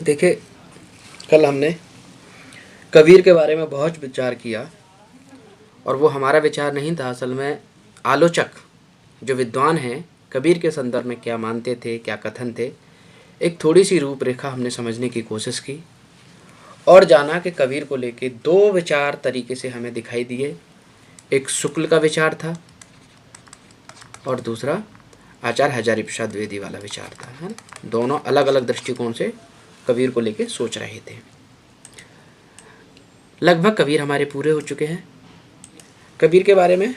देखिए, कल हमने कबीर के बारे में बहुत विचार किया और वो हमारा विचार नहीं था। असल में आलोचक जो विद्वान हैं कबीर के संदर्भ में क्या मानते थे, क्या कथन थे, एक थोड़ी सी रूपरेखा हमने समझने की कोशिश की और जाना कि कबीर को लेके दो विचार तरीके से हमें दिखाई दिए। एक शुक्ल का विचार था और दूसरा आचार्य हजारी प्रसाद द्विवेदी वाला विचार था, है ना। दोनों अलग अलग दृष्टिकोण से कबीर को लेके सोच रहे थे। लगभग कबीर हमारे पूरे हो चुके हैं। कबीर के बारे में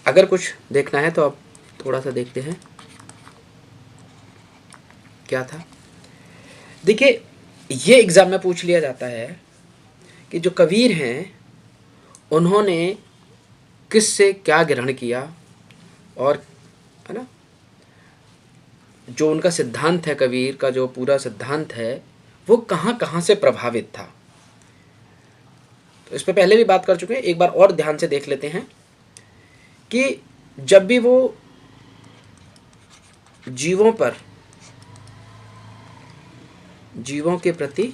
अगर कुछ देखना है तो अब थोड़ा सा देखते हैं क्या था। देखिए, ये एग्जाम में पूछ लिया जाता है कि जो कबीर हैं उन्होंने किससे क्या ग्रहण किया और, है ना, जो उनका सिद्धांत है, कबीर का जो पूरा सिद्धांत है वो कहाँ कहाँ से प्रभावित था। तो इस पर पहले भी बात कर चुके हैं, एक बार और ध्यान से देख लेते हैं कि जब भी वो जीवों के प्रति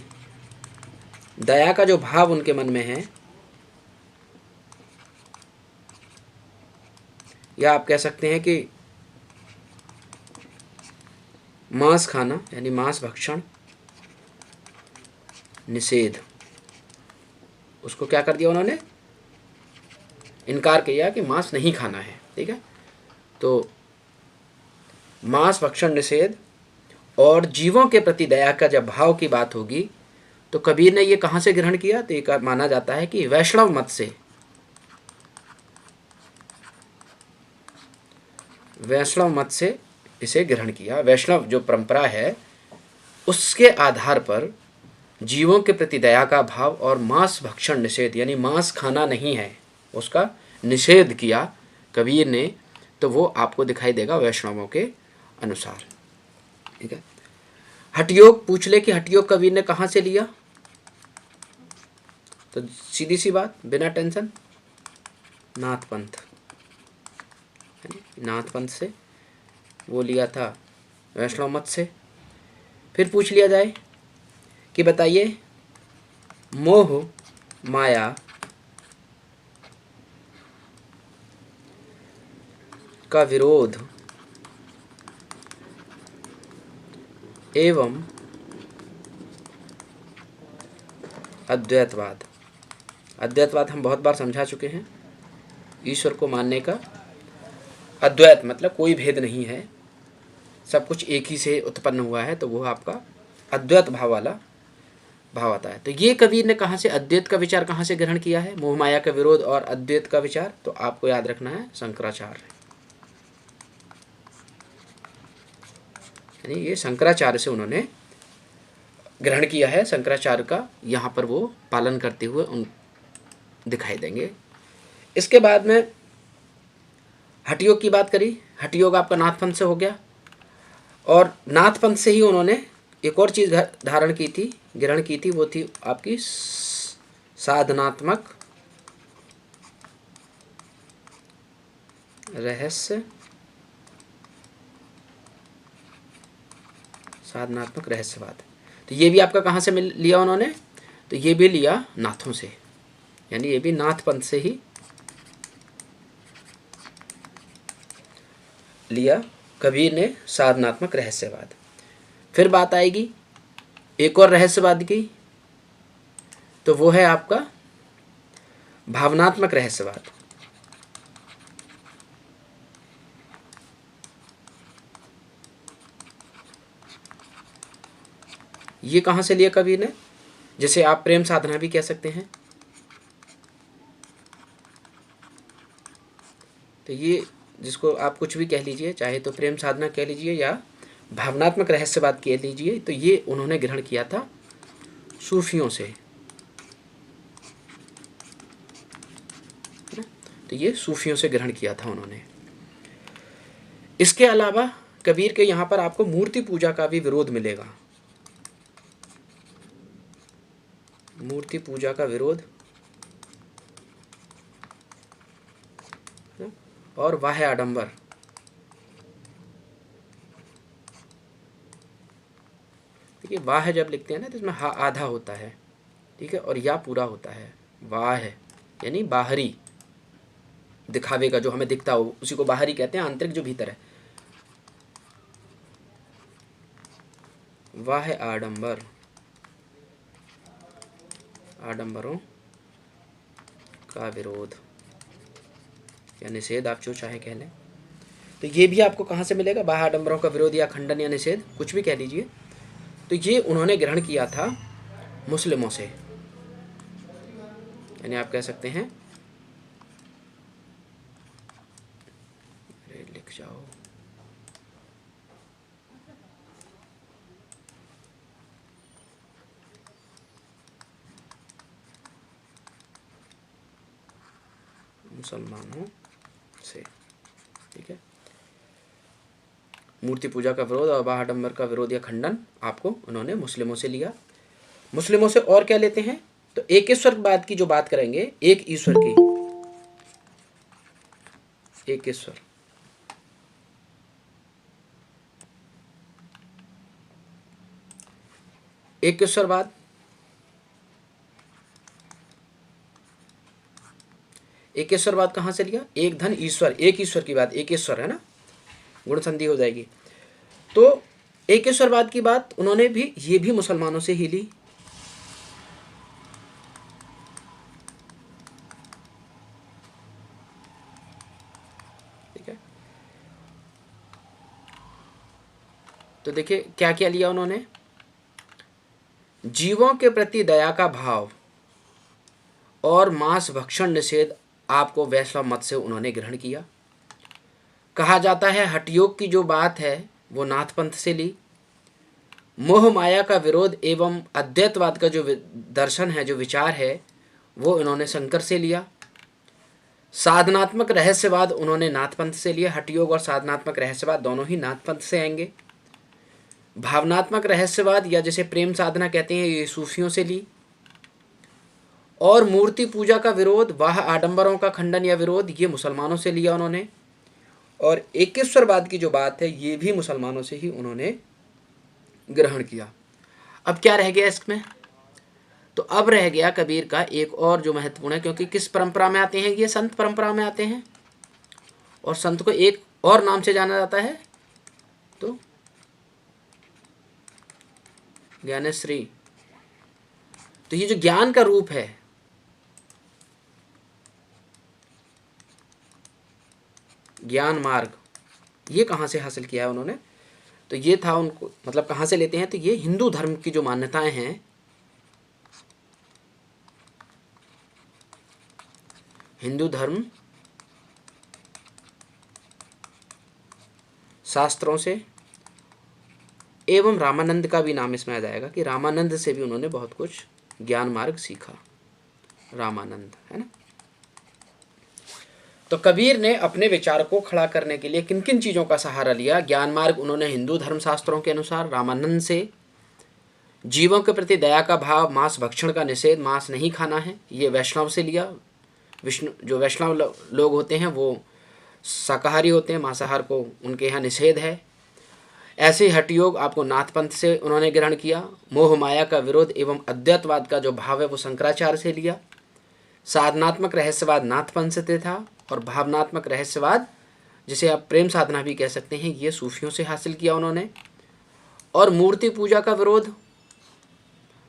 दया का जो भाव उनके मन में है, या आप कह सकते हैं कि मांस खाना यानी मांस भक्षण निषेध, उसको क्या कर दिया उन्होंने, इनकार किया कि मांस नहीं खाना है। ठीक है, तो मांस भक्षण निषेध और जीवों के प्रति दया का जब भाव की बात होगी तो कबीर ने ये कहाँ से ग्रहण किया, तो एक माना जाता है कि वैष्णव मत से, इसे ग्रहण किया। वैष्णव जो परंपरा है उसके आधार पर जीवों के प्रति दया का भाव और मांस भक्षण निषेध यानी मांस खाना नहीं है उसका निषेध किया कबीर ने, तो वो आपको दिखाई देगा वैष्णवों के अनुसार। ठीक है, हठयोग पूछ ले कि हठयोग कबीर ने कहाँ से लिया, तो सीधी सी बात बिना टेंशन, नाथ पंथ से वो लिया था, वैष्णव मत से। फिर पूछ लिया जाए कि बताइए मोह माया का विरोध एवं अद्वैतवाद हम बहुत बार समझा चुके हैं। ईश्वर को मानने का अद्वैत मतलब कोई भेद नहीं है, सब कुछ एक ही से उत्पन्न हुआ है, तो वो आपका अद्वैत भाव वाला भाव आता है। तो ये कबीर ने कहाँ से अद्वैत का विचार कहाँ से ग्रहण किया है, मोह माया का विरोध और अद्वैत का विचार, तो आपको याद रखना है शंकराचार्य, यानी ये शंकराचार्य से उन्होंने ग्रहण किया है। शंकराचार्य का यहाँ पर वो पालन करते हुए उन दिखाई देंगे। इसके बाद में हठयोग की बात करी, हठयोग आपका नाथपंथ से हो गया और नाथपंथ से ही उन्होंने एक और चीज़ धारण की थी, ग्रहण की थी, वो थी आपकी साधनात्मक रहस्यवाद। तो ये भी आपका कहाँ से मिल लिया उन्होंने, तो ये भी लिया नाथों से, यानी ये भी नाथ पंथ से ही लिया कबीर ने साधनात्मक रहस्यवाद। फिर बात आएगी एक और रहस्यवाद की, तो वो है आपका भावनात्मक रहस्यवाद। ये कहाँ से लिया कबीर ने, जिसे आप प्रेम साधना भी कह सकते हैं। तो ये जिसको आप कुछ भी कह लीजिए, चाहे तो प्रेम साधना कह लीजिए या भावनात्मक रहस्यवाद कह लीजिए, तो ये उन्होंने ग्रहण किया था सूफियों से। तो ये सूफियों से ग्रहण किया था उन्होंने। इसके अलावा कबीर के यहाँ पर आपको मूर्ति पूजा का भी विरोध मिलेगा, मूर्ति पूजा का विरोध और बाह्य आडंबर। ठीक है, वाह जब लिखते हैं ना तो इसमें हा आधा होता है, ठीक है, और या पूरा होता है। वाह है यानी बाहरी दिखावे का, जो हमें दिखता हो उसी को बाहरी कहते हैं, आंतरिक जो भीतर है। वाह है आडंबर, आडंबरों का विरोध या निषेध, आप जो चाहे कह लें। तो ये भी आपको कहाँ से मिलेगा, बाह्य आडंबरों का विरोध या खंडन या निषेध, कुछ भी कह लीजिए। तो ये उन्होंने ग्रहण किया था मुस्लिमों से, यानी आप कह सकते हैं, अरे लिख जाओ, मुसलमानों से, ठीक है। मूर्ति पूजा का विरोध और बाह्य आडंबर का विरोध या खंडन आपको उन्होंने मुस्लिमों से लिया। मुस्लिमों से और क्या लेते हैं, तो एक ईश्वरवाद की जो बात करेंगे, एक ईश्वर की, एक ईश्वर, एक ईश्वरवाद, एक ईश्वरवाद कहाँ से लिया, एक धन ईश्वर, एक ईश्वर की बात, एक ईश्वर है ना, गुण संधि हो जाएगी। तो एक ईश्वरवाद की बात उन्होंने भी, ये भी मुसलमानों से ही ली। ठीक है, तो देखिए क्या क्या लिया उन्होंने, जीवों के प्रति दया का भाव और मांस भक्षण निषेध आपको वैष्णव मत से उन्होंने ग्रहण किया। कहा जाता है हठयोग की जो बात है वो नाथ पंथ से ली। मोह माया का विरोध एवं अद्वैतवाद का जो दर्शन है, जो विचार है, वो इन्होंने शंकर से लिया। साधनात्मक रहस्यवाद उन्होंने नाथ पंथ से लिया। हठयोग और साधनात्मक रहस्यवाद दोनों ही नाथ पंथ से आएंगे। भावनात्मक रहस्यवाद या जिसे प्रेम साधना कहते हैं, ये सूफियों से ली। और मूर्ति पूजा का विरोध, वाह आडंबरों का खंडन या विरोध, ये मुसलमानों से लिया उन्होंने। और एकेश्वरवाद की जो बात है, ये भी मुसलमानों से ही उन्होंने ग्रहण किया। अब क्या रह गया इसमें, तो अब रह गया कबीर का एक और जो महत्वपूर्ण है, क्योंकि किस परंपरा में आते हैं, ये संत परंपरा में आते हैं, और संत को एक और नाम से जाना जाता है, तो ज्ञानेश्वरी। तो ये जो ज्ञान का रूप है, ज्ञान मार्ग, ये कहाँ से हासिल किया है उन्होंने, तो ये था उनको, मतलब कहाँ से लेते हैं, तो ये हिंदू धर्म की जो मान्यताएं हैं, हिंदू धर्म शास्त्रों से, एवं रामानंद का भी नाम इसमें आ जाएगा कि रामानंद से भी उन्होंने बहुत कुछ ज्ञान मार्ग सीखा। रामानंद है ना। तो कबीर ने अपने विचार को खड़ा करने के लिए किन किन चीज़ों का सहारा लिया। ज्ञान मार्ग उन्होंने हिंदू धर्म शास्त्रों के अनुसार रामानंद से। जीवों के प्रति दया का भाव, मांस भक्षण का निषेध, मांस नहीं खाना है, ये वैष्णव से लिया। विष्णु जो वैष्णव लोग होते हैं वो शाकाहारी होते हैं, मांसाहार को उनके यहाँ निषेध है। ऐसे ही हठयोग आपको नाथ पंथ से उन्होंने ग्रहण किया। मोह माया का विरोध एवं अद्वैतवाद का जो भाव है वो शंकराचार्य से लिया। साधनात्मक रहस्यवाद नाथ पंथ से था, और भावनात्मक रहस्यवाद जिसे आप प्रेम साधना भी कह सकते हैं, ये सूफियों से हासिल किया उन्होंने। और मूर्ति पूजा का विरोध,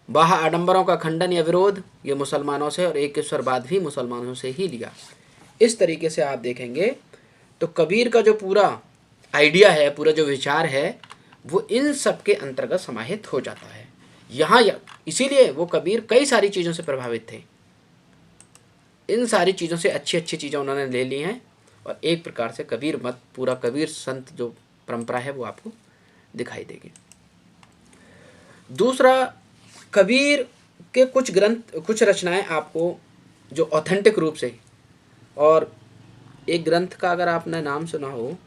बाह्य आडंबरों का खंडन या विरोध, ये मुसलमानों से, और एक ईश्वरवाद भी मुसलमानों से ही लिया। इस तरीके से आप देखेंगे तो कबीर का जो पूरा आइडिया है, पूरा जो विचार है, वो इन सब के अंतर्गत समाहित हो जाता है यहाँ। इसीलिए वो कबीर कई सारी चीज़ों से प्रभावित थे। इन सारी चीज़ों से अच्छी अच्छी चीज़ें उन्होंने ले ली हैं, और एक प्रकार से कबीर मत, पूरा कबीर संत जो परंपरा है वो आपको दिखाई देगी। दूसरा, कबीर के कुछ ग्रंथ, कुछ रचनाएं आपको जो ऑथेंटिक रूप से, और एक ग्रंथ का अगर आपने नाम सुना हो,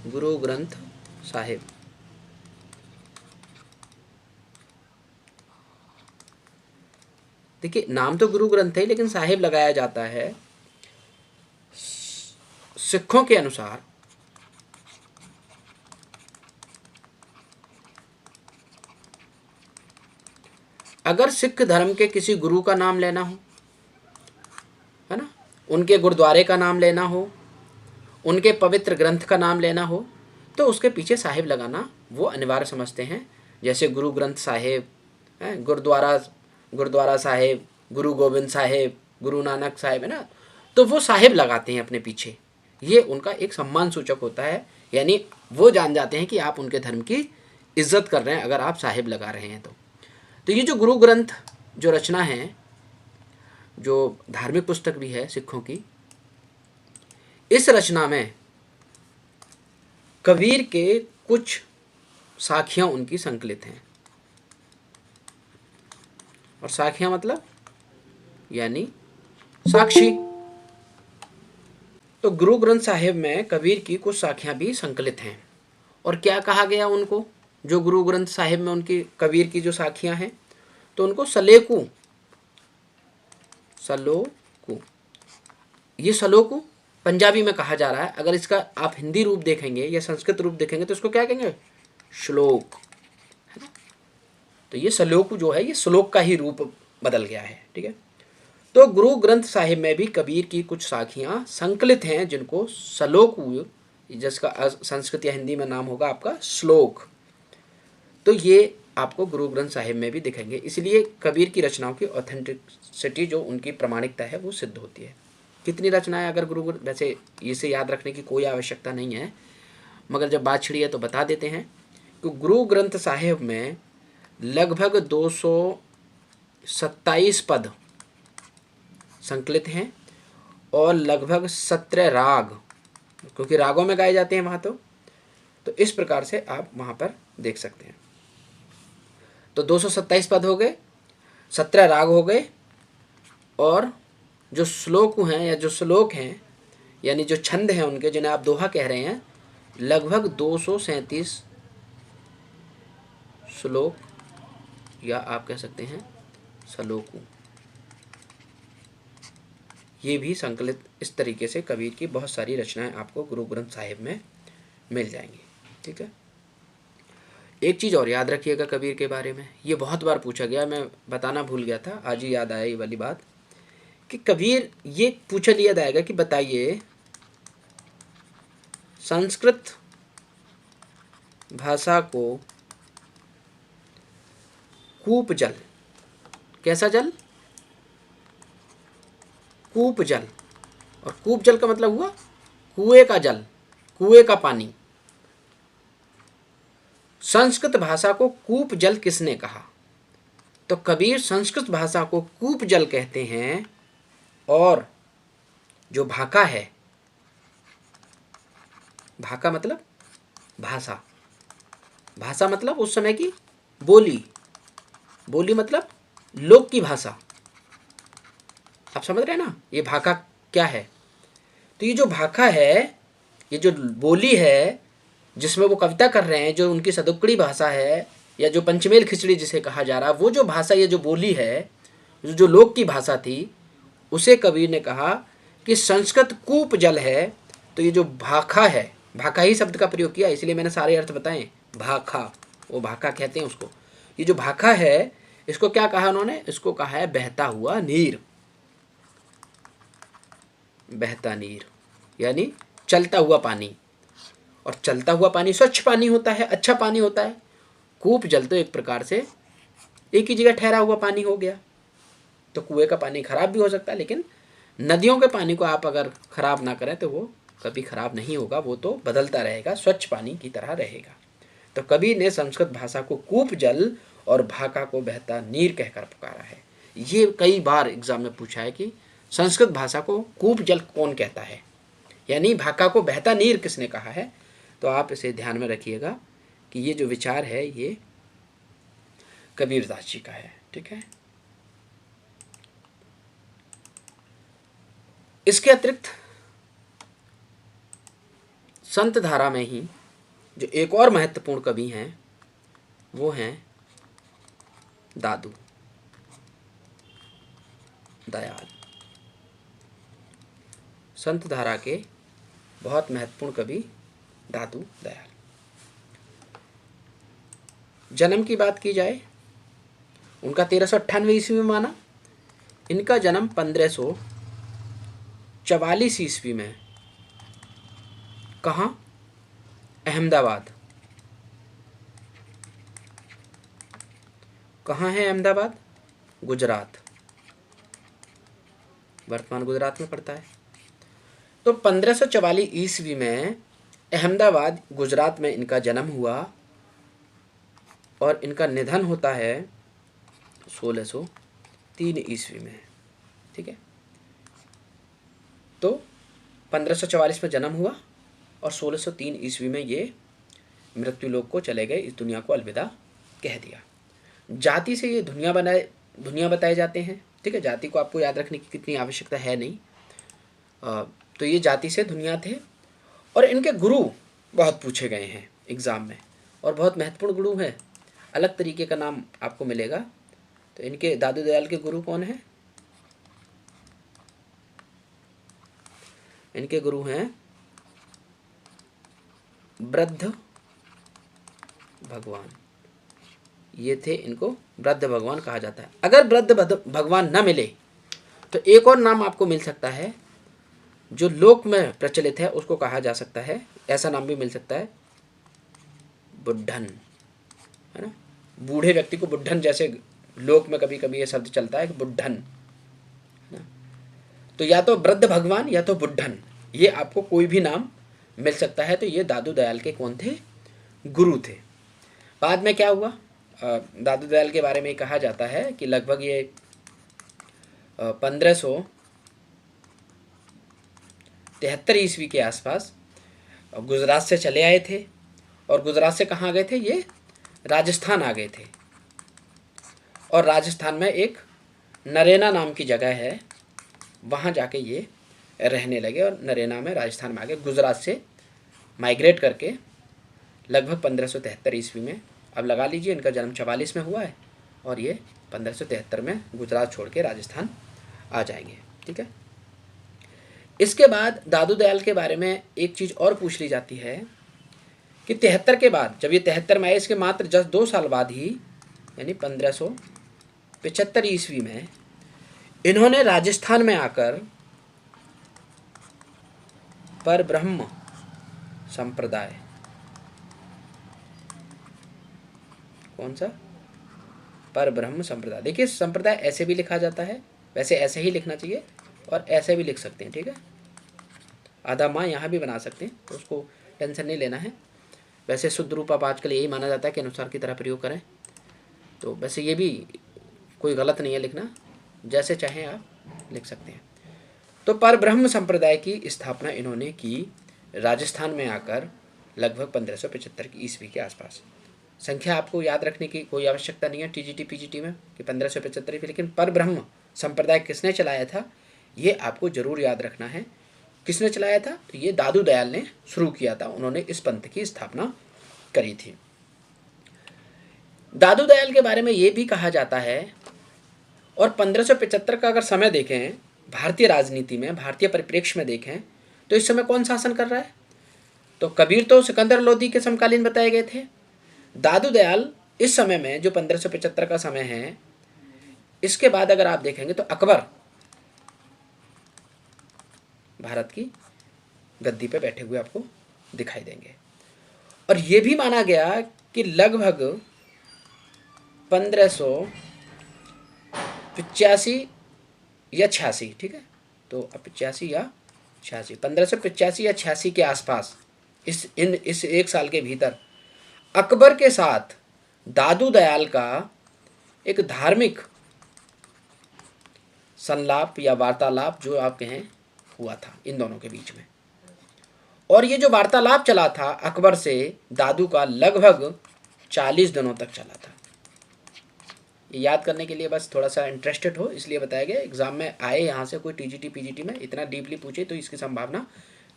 गुरु ग्रंथ साहिब। देखिए नाम तो गुरु ग्रंथ है, लेकिन साहिब लगाया जाता है सिखों के अनुसार। अगर सिख धर्म के किसी गुरु का नाम लेना हो, है ना, उनके गुरुद्वारे का नाम लेना हो, उनके पवित्र ग्रंथ का नाम लेना हो, तो उसके पीछे साहिब लगाना वो अनिवार्य समझते हैं। जैसे गुरु ग्रंथ साहिब, गुरुद्वारा साहिब, गुरु गोविंद साहिब, गुरु नानक साहिब, है ना, तो वो साहिब लगाते हैं अपने पीछे। ये उनका एक सम्मान सूचक होता है, यानी वो जान जाते हैं कि आप उनके धर्म की इज्जत कर रहे हैं अगर आप साहिब लगा रहे हैं तो ये जो गुरु ग्रंथ जो रचना है, जो धार्मिक पुस्तक भी है सिखों की, इस रचना में कबीर के कुछ साखियां उनकी संकलित हैं। और साखियां मतलब यानी साक्षी। तो गुरु ग्रंथ साहिब में कबीर की कुछ साखियां भी संकलित हैं। और क्या कहा गया उनको, जो गुरु ग्रंथ साहिब में उनकी कबीर की जो साखियां हैं, तो उनको सलेकू, सलोकू, ये सलोकू पंजाबी में कहा जा रहा है। अगर इसका आप हिंदी रूप देखेंगे या संस्कृत रूप देखेंगे तो इसको क्या कहेंगे, श्लोक, है ना। तो ये सलोकू जो है ये श्लोक का ही रूप बदल गया है, ठीक है। तो गुरु ग्रंथ साहिब में भी कबीर की कुछ साखियां संकलित हैं जिनको सलोकू, जिसका संस्कृत या हिंदी में नाम होगा आपका श्लोक, तो ये आपको गुरु ग्रंथ साहिब में भी दिखेंगे। इसलिए कबीर की रचनाओं की ऑथेंटिसिटी, जो उनकी प्रामाणिकता है, वो सिद्ध होती है। कितनी रचनाएं अगर वैसे इसे याद रखने की कोई आवश्यकता नहीं है, मगर जब बात छिड़ी है तो बता देते हैं कि गुरु ग्रंथ साहिब में लगभग 227 पद संकलित हैं और लगभग 17 राग, क्योंकि रागों में गाए जाते हैं वहाँ, तो इस प्रकार से आप वहाँ पर देख सकते हैं। तो 227 पद हो गए, 17 राग हो गए, और जो श्लोक हैं या जो श्लोक हैं यानी जो छंद हैं उनके, जिन्हें आप दोहा कह रहे हैं, लगभग 237 श्लोक या आप कह सकते हैं सलोकू, ये भी संकलित इस तरीके से कबीर की बहुत सारी रचनाएं आपको गुरु ग्रंथ साहिब में मिल जाएंगी, ठीक है। एक चीज़ और याद रखिएगा कबीर के बारे में, ये बहुत बार पूछा गया, मैं बताना भूल गया था, आज ही याद आया ये वाली बात, कि कबीर ये पूछा लिया जाएगा कि बताइए संस्कृत भाषा को कूप जल, कैसा जल, कूप जल, और कूप जल का मतलब हुआ कुएं का जल, कुएं का पानी, संस्कृत भाषा को कूप जल किसने कहा। तो कबीर संस्कृत भाषा को कूप जल कहते हैं, और जो भाका है, भाका मतलब भाषा, भाषा मतलब उस समय की बोली, बोली मतलब लोक की भाषा, आप समझ रहे हैं ना, ये भाका क्या है। तो ये जो भाका है, ये जो बोली है जिसमें वो कविता कर रहे हैं, जो उनकी सदुक्कड़ी भाषा है या जो पंचमेल खिचड़ी जिसे कहा जा रहा है, वो जो भाषा, ये जो बोली है, जो लोक की भाषा थी, उसे कबीर ने कहा कि संस्कृत कूप जल है। तो ये जो भाखा है, भाखा ही शब्द का प्रयोग किया, इसलिए मैंने सारे अर्थ बताए, भाखा, वो भाखा कहते हैं उसको। ये जो भाखा है, इसको क्या कहा उन्होंने, इसको कहा है बहता हुआ नीर, बहता नीर यानी चलता हुआ पानी, और चलता हुआ पानी स्वच्छ पानी होता है, अच्छा पानी होता है। कूप जल तो एक प्रकार से एक ही जगह ठहरा हुआ पानी हो गया। तो कुएं का पानी खराब भी हो सकता है, लेकिन नदियों के पानी को आप अगर खराब ना करें तो वो कभी खराब नहीं होगा, वो तो बदलता रहेगा, स्वच्छ पानी की तरह रहेगा। तो कबीर ने संस्कृत भाषा को कूप जल और भाका को बहता नीर कहकर पुकारा है। ये कई बार एग्जाम में पूछा है कि संस्कृत भाषा को कूप जल कौन कहता है, यानी भाका को बहता नीर किसने कहा है। तो आप इसे ध्यान में रखिएगा कि ये जो विचार है ये कबीरदास जी का है, ठीक है। इसके अतिरिक्त संत धारा में ही जो एक और महत्वपूर्ण कवि हैं वो हैं दादू दयाल। संत धारा के बहुत महत्वपूर्ण कवि दादू दयाल। जन्म की बात की जाए, उनका 1398 ईस्वी में माना। इनका जन्म 1544 ईस्वी में। कहाँ? अहमदाबाद। कहाँ है अहमदाबाद? गुजरात, वर्तमान गुजरात में पड़ता है। तो 1544 ईस्वी में अहमदाबाद गुजरात में इनका जन्म हुआ और इनका निधन होता है 1603 ईस्वी में। ठीक है, तो 1544 में जन्म हुआ और 1603 ईस्वी में ये मृत्यु लोक को चले गए, इस दुनिया को अलविदा कह दिया। जाति से ये दुनिया बताए जाते हैं। ठीक है, जाति को आपको याद रखने की कितनी आवश्यकता है नहीं। तो ये जाति से दुनिया थे और इनके गुरु बहुत पूछे गए हैं एग्ज़ाम में और बहुत महत्वपूर्ण गुरु हैं। अलग तरीके का नाम आपको मिलेगा। तो इनके दादू दयाल के गुरु कौन हैं? इनके गुरु हैं वृद्ध भगवान। ये थे, इनको वृद्ध भगवान कहा जाता है। अगर वृद्ध भगवान न मिले तो एक और नाम आपको मिल सकता है जो लोक में प्रचलित है, उसको कहा जा सकता है, ऐसा नाम भी मिल सकता है, बुड्ढन, है ना। बूढ़े व्यक्ति को बुड्ढन, जैसे लोक में कभी कभी ये शब्द चलता है कि बुड्ढन, तो या तो वृद्ध भगवान या तो बुड्ढन, ये आपको कोई भी नाम मिल सकता है। तो ये दादू दयाल के कौन थे? गुरु थे। बाद में क्या हुआ? दादू दयाल के बारे में कहा जाता है कि लगभग ये 1573 ईस्वी के आसपास गुजरात से चले आए थे। और गुजरात से कहाँ गए थे? ये राजस्थान आ गए थे। और राजस्थान में एक नरेना नाम की जगह है, वहाँ जाके ये रहने लगे और नरेना में राजस्थान में आ गए। गुजरात से माइग्रेट करके लगभग 1573 ईस्वी में, अब लगा लीजिए इनका जन्म 44 में हुआ है और ये 1573 में गुजरात छोड़ के राजस्थान आ जाएंगे। ठीक है, इसके बाद दादू दयाल के बारे में एक चीज़ और पूछ ली जाती है कि 73 के बाद, जब ये 73 में आए, इसके मात्र जस्ट 2 साल बाद ही, यानी 1575 ईस्वी में, इन्होंने राजस्थान में आकर पर ब्रह्म संप्रदाय, कौन सा? पर ब्रह्म संप्रदाय। देखिए, संप्रदाय ऐसे भी लिखा जाता है, वैसे ऐसे ही लिखना चाहिए और ऐसे भी लिख सकते हैं। ठीक है, आधा माँ यहाँ भी बना सकते हैं, तो उसको टेंशन नहीं लेना है। वैसे शुद्ध रूप आप आजकल यही माना जाता है कि अनुसार की तरह प्रयोग करें, तो वैसे ये भी कोई गलत नहीं है लिखना, जैसे चाहें आप लिख सकते हैं। तो पर ब्रह्म संप्रदाय की स्थापना इन्होंने की राजस्थान में आकर लगभग 1575 की ईस्वी के आसपास। संख्या आपको याद रखने की कोई आवश्यकता नहीं है टीजीटी पीजीटी में कि 1575 की, लेकिन पर ब्रह्म संप्रदाय किसने चलाया था ये आपको जरूर याद रखना है। किसने चलाया था? तो ये दादू दयाल ने शुरू किया था, उन्होंने इस पंथ की स्थापना करी थी। दादू दयाल के बारे में ये भी कहा जाता है, और 1575 का अगर समय देखें भारतीय राजनीति में, भारतीय परिप्रेक्ष्य में देखें, तो इस समय कौन शासन कर रहा है? तो कबीर तो सिकंदर लोदी के समकालीन बताए गए थे। दादू दयाल इस समय में, जो 1575 का समय है, इसके बाद अगर आप देखेंगे तो अकबर भारत की गद्दी पे बैठे हुए आपको दिखाई देंगे। और ये भी माना गया कि लगभग 1585 या 86, ठीक है, तो 85 या 86, 1585 या 86 के आसपास, इस एक साल के भीतर अकबर के साथ दादू दयाल का एक धार्मिक संलाप या वार्तालाप, जो आप कहें, हुआ था इन दोनों के बीच में। और ये जो वार्तालाप चला था अकबर से दादू का, लगभग 40 दिनों तक चला था। ये याद करने के लिए बस थोड़ा सा इंटरेस्टेड हो इसलिए बताया गया। एग्जाम में आए यहाँ से कोई टीजीटी पीजीटी में इतना डीपली पूछे तो इसकी संभावना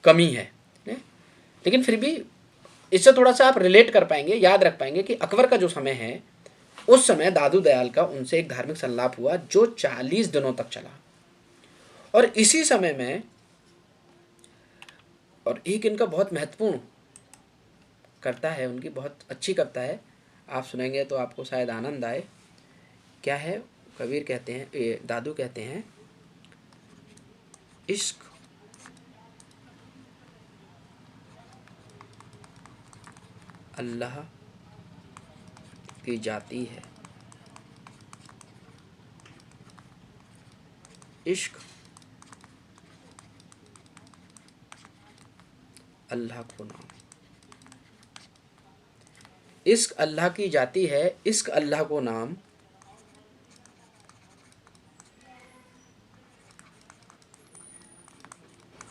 कमी है, लेकिन फिर भी इससे थोड़ा सा आप रिलेट कर पाएंगे, याद रख पाएंगे कि अकबर का जो समय है, उस समय दादू दयाल का उनसे एक धार्मिक संलाप हुआ जो 40 दिनों तक चला। और इसी समय में, और एक इनका बहुत महत्वपूर्ण कविता है, उनकी बहुत अच्छी कविता है, आप सुनेंगे तो आपको शायद आनंद आए। क्या है? कबीर कहते हैं, दादू कहते हैं, इश्क अल्लाह की जाती है, इश्क अल्लाह को नाम। इश्क अल्लाह की जाती है, इश्क अल्लाह को नाम,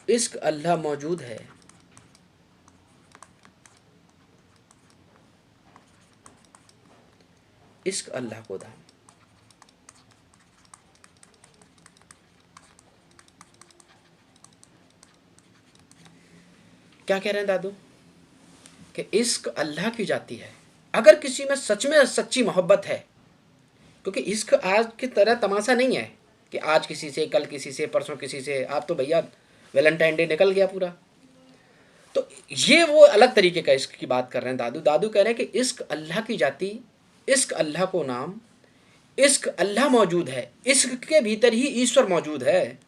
इश्क अल्लाह मौजूद है, इश्क अल्लाह को धाम। क्या कह रहे हैं दादू? कि इश्क अल्लाह की जाती है। अगर किसी में सच में सच्ची मोहब्बत है, क्योंकि इश्क आज की तरह तमाशा नहीं है कि आज किसी से, कल किसी से, परसों किसी से। आप तो भैया वैलेंटाइन डे निकल गया पूरा। तो ये वो अलग तरीके का इश्क की बात कर रहे हैं दादू। दादू कह रहे हैं कि इश्क अल्लाह की जाती, इश्क अल्लाह को नाम, इश्क अल्लाह मौजूद है, इश्क के भीतर ही ईश्वर मौजूद है,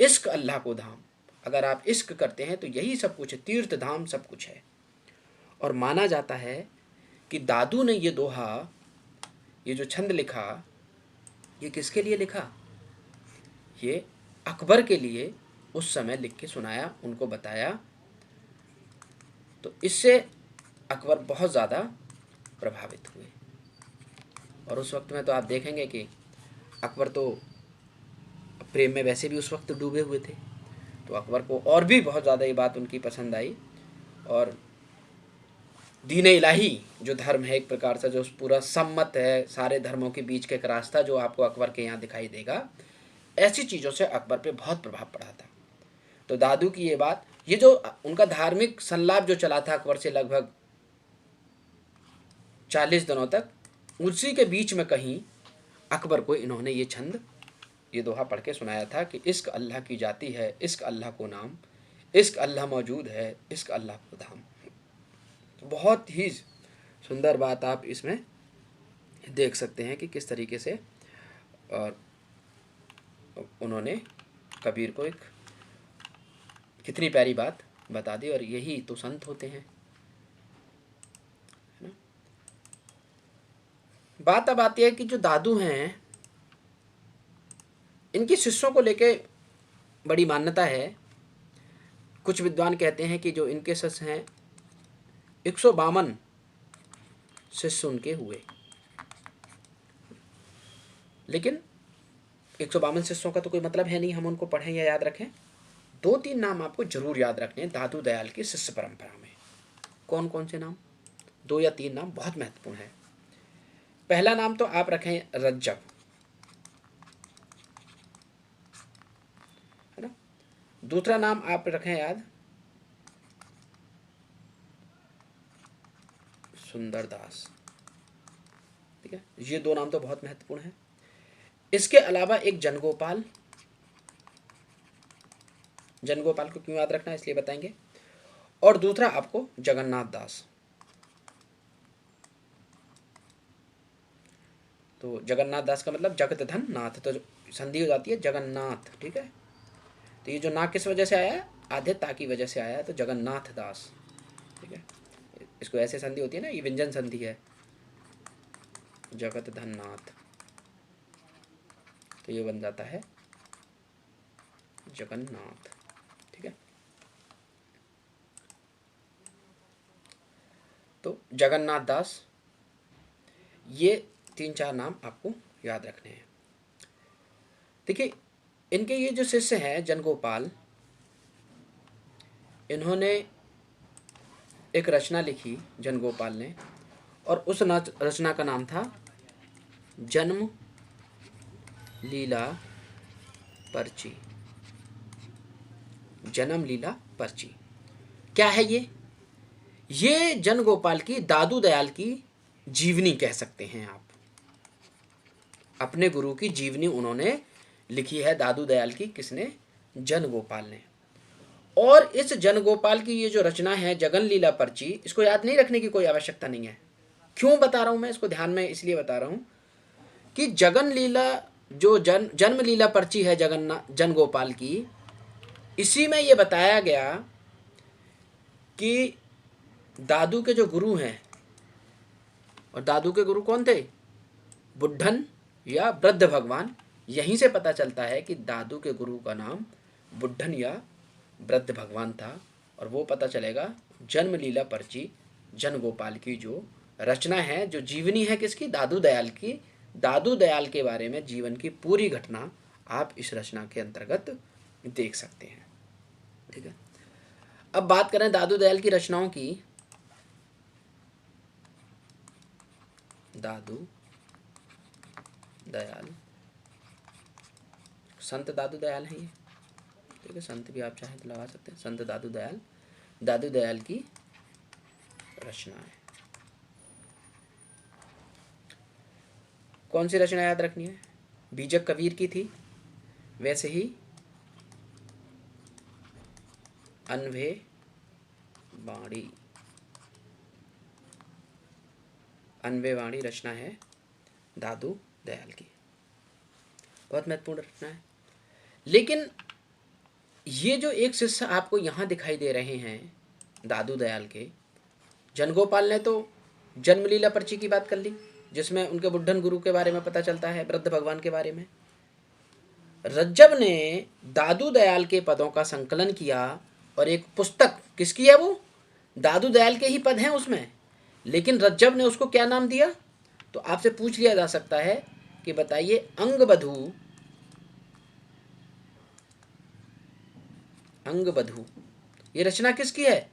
इश्क अल्लाह को धाम। अगर आप इश्क करते हैं तो यही सब कुछ है, तीर्थ धाम सब कुछ है। और माना जाता है कि दादू ने ये दोहा, ये जो छंद लिखा, ये किसके लिए लिखा? ये अकबर के लिए उस समय लिख के सुनाया, उनको बताया। तो इससे अकबर बहुत ज़्यादा प्रभावित हुए। और उस वक्त में तो आप देखेंगे कि अकबर तो प्रेम में वैसे भी उस वक्त डूबे हुए थे, तो अकबर को और भी बहुत ज़्यादा ये बात उनकी पसंद आई। और दीन इलाही जो धर्म है, एक प्रकार से जो पूरा सम्मत है, सारे धर्मों के बीच का एक रास्ता जो आपको अकबर के यहाँ दिखाई देगा, ऐसी चीज़ों से अकबर पे बहुत प्रभाव पड़ा था। तो दादू की ये बात, ये जो उनका धार्मिक संलाप जो चला था अकबर से लगभग 40 दिनों तक, उसी के बीच में कहीं अकबर को इन्होंने ये छंद, ये दोहा पढ़ के सुनाया था कि इश्क अल्लाह की जाती है, इश्क अल्लाह को नाम, इश्क अल्लाह मौजूद है, इश्क अल्लाह को धाम। तो बहुत ही सुंदर बात आप इसमें देख सकते हैं कि किस तरीके से और उन्होंने कबीर को एक कितनी प्यारी बात बता दी। और यही तो संत होते हैं, है ना। बात अब आती है कि जो दादू हैं, इनके शिष्यों को लेके बड़ी मान्यता है। कुछ विद्वान कहते हैं कि जो इनके शिष्य हैं, 152 शिष्य उनके हुए। लेकिन 152 शिष्यों का तो कोई मतलब है नहीं हम उनको पढ़ें या याद रखें। 2-3 नाम आपको जरूर याद रखने हैं दादू दयाल की शिष्य परंपरा में। कौन कौन से नाम? 2 या 3 नाम बहुत महत्वपूर्ण है। पहला नाम तो आप रखें रज्जब, है ना। दूसरा नाम आप रखें याद सुंदरदास, ठीक है। ये 2 नाम तो बहुत महत्वपूर्ण है। इसके अलावा एक जनगोपाल। जनगोपाल को क्यों याद रखना है इसलिए बताएंगे। और दूसरा आपको जगन्नाथ दास। तो जगन्नाथ दास का मतलब जगत धन नाथ, तो संधि हो जाती है जगन्नाथ, ठीक है। तो ये जो ना किस वजह से आया है? आधे ता की वजह से आया है, तो जगन्नाथ दास, ठीक है। इसको ऐसे संधि होती है ना, ये व्यंजन संधि है, जगत धन नाथ, तो ये बन जाता है जगन्नाथ, ठीक है। तो जगन्नाथ दास, ये 3-4 नाम आपको याद रखने हैं। देखिए, इनके ये जो शिष्य हैं जनगोपाल, इन्होंने एक रचना लिखी जनगोपाल ने, और उस रचना का नाम था जन्म लीला पर्ची। जन्म लीला पर्ची क्या है ये? ये जनगोपाल की, दादू दयाल की जीवनी कह सकते हैं आप। अपने गुरु की जीवनी उन्होंने लिखी है दादू दयाल की। किसने? जनगोपाल ने। और इस जनगोपाल की ये जो रचना है जगन लीला पर्ची, इसको याद नहीं रखने की कोई आवश्यकता नहीं है। क्यों बता रहा हूं मैं इसको ध्यान में? इसलिए बता रहा हूं कि जगन लीला जो जन्म लीला पर्ची है जन गोपाल की, इसी में ये बताया गया कि दादू के जो गुरु हैं, और दादू के गुरु कौन थे? बुड्ढन या वृद्ध भगवान। यहीं से पता चलता है कि दादू के गुरु का नाम बुड्ढन या वृद्ध भगवान था। और वो पता चलेगा जन्म लीला पर्ची जन गोपाल की जो रचना है, जो जीवनी है किसकी? दादू दयाल की। दादू दयाल के बारे में जीवन की पूरी घटना आप इस रचना के अंतर्गत देख सकते हैं। ठीक है, अब बात करें दादू दयाल की रचनाओं की। दादू दयाल, संत दादू दयाल है ये। ठीक है, संत भी आप चाहें तो लगा सकते हैं। संत दादू दयाल की रचना है। कौन सी रचना याद रखनी है? बीजक कबीर की थी, वैसे ही अनभे वाणी रचना है दादू दयाल की, बहुत महत्वपूर्ण रचना है। लेकिन ये जो एक शिष्य आपको यहाँ दिखाई दे रहे हैं दादू दयाल के, जनगोपाल ने तो जन्मलीला पर्ची की बात कर ली, जिसमें उनके बुड्ढन गुरु के बारे में पता चलता है, वृद्ध भगवान के बारे में। रज्जब ने दादू दयाल के पदों का संकलन किया, और एक पुस्तक किसकी है? वो दादू दयाल के ही पद हैं उसमें, लेकिन रज्जब ने उसको क्या नाम दिया? तो आपसे पूछ लिया जा सकता है कि बताइए, अंगबधू ये रचना किसकी है?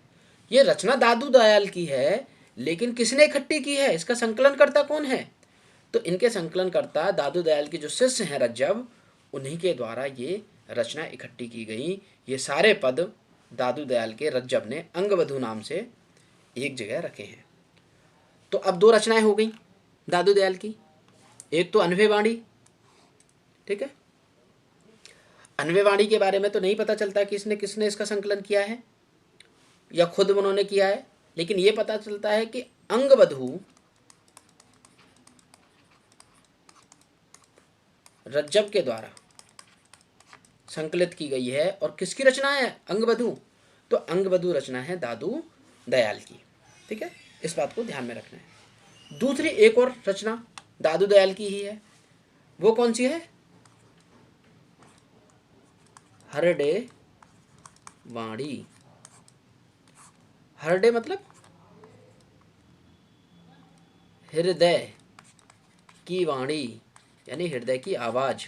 ये रचना दादू दयाल की है, लेकिन किसने इकट्ठी की है? इसका संकलनकर्ता कौन है? तो इनके संकलनकर्ता दादू दयाल के जो शिष्य हैं रज्जब, उन्हीं के द्वारा ये रचना इकट्ठी की गई। ये सारे पद दादू दयाल के रज्जब ने अंगबधू नाम से एक जगह रखे हैं। तो अब दो रचनाएं हो गई दादू दयाल की। एक तो अनभे वाणी, ठीक है, अनभे वाणी के बारे में तो नहीं पता चलता कि किसने इसका संकलन किया है या खुद उन्होंने किया है, लेकिन ये पता चलता है कि अंगबधू रज्जब के द्वारा संकलित की गई है। और किसकी रचना है अंगबधू? तो अंगबधू रचना है दादू दयाल की। ठीक है, इस बात को ध्यान में रखना है। दूसरी एक और रचना दादू दयाल की ही है, वो कौन सी है? हरडे वाणी। हरडे मतलब हृदय की वाणी, यानी हृदय की आवाज।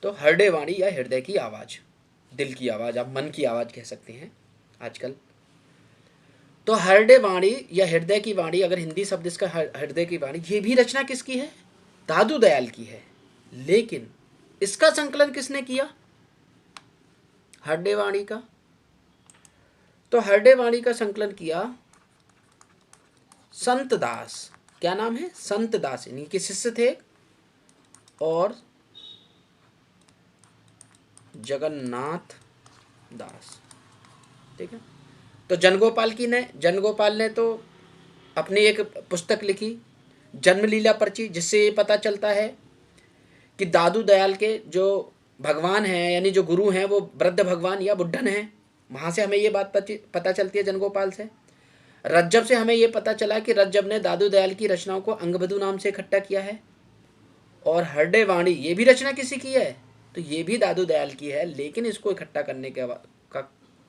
तो हरडे वाणी या हृदय की आवाज, दिल की आवाज, आप मन की आवाज कह सकते हैं आजकल। तो हरडे वाणी या हृदय की वाणी, अगर हिंदी शब्द इसका हृदय की वाणी, ये भी रचना किसकी है? दादू दयाल की है। लेकिन इसका संकलन किसने किया? हरडे वाणी का। तो हरडे वाणी का संकलन किया संत दास। क्या नाम है? संत दास, इनके शिष्य थे, और जगन्नाथ दास। ठीक है, तो जनगोपाल ने तो अपनी एक पुस्तक लिखी जन्मलीला पर्ची, जिससे ये पता चलता है कि दादू दयाल के जो भगवान हैं, यानी जो गुरु हैं, वो वृद्ध भगवान या बुड्ढन हैं। वहाँ से हमें ये बात पता चलती है जनगोपाल से। रज्जब से हमें ये पता चला कि रज्जब ने दादू दयाल की रचनाओं को अंगबधू नाम से इकट्ठा किया है। और हरडे वाणी, ये भी रचना किसी की है? तो ये भी दादू दयाल की है, लेकिन इसको इकट्ठा करने का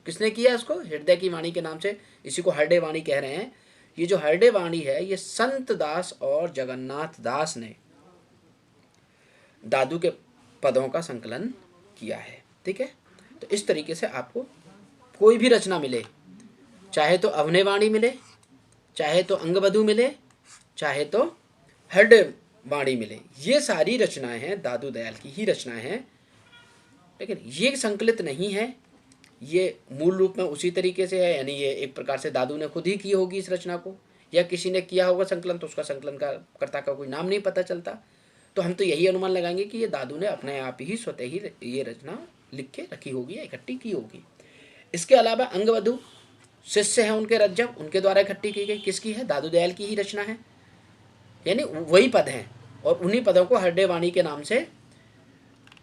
किसने किया? इसको हृदय की वाणी के नाम से, इसी को हरडे वाणी कह रहे हैं। ये जो हरडे वाणी है, ये संत दास और जगन्नाथ दास ने दादू के पदों का संकलन किया है। ठीक है, तो इस तरीके से आपको कोई भी रचना मिले, चाहे तो अवने वाणी मिले, चाहे तो अंगबधू मिले, चाहे तो हरडे वाणी मिले, ये सारी रचनाएं हैं दादू दयाल की ही रचनाएं हैं। लेकिन ये संकलित नहीं है, ये मूल रूप में उसी तरीके से है, यानी ये एक प्रकार से दादू ने खुद ही की होगी इस रचना को, या किसी ने किया होगा संकलन, तो उसका संकलन का कर्ता का कोई नाम नहीं पता चलता। तो हम तो यही अनुमान लगाएंगे कि ये दादू ने अपने आप ही स्वतः ही ये रचना लिख के रखी होगी या इकट्ठी की होगी। इसके अलावा अंगबधू शिष्य हैं उनके रज्जब, उनके द्वारा इकट्ठी की गई, किसकी है? दादू दयाल की ही रचना है, यानी वही पद हैं। और उन्हीं पदों को हड्डे वाणी के नाम से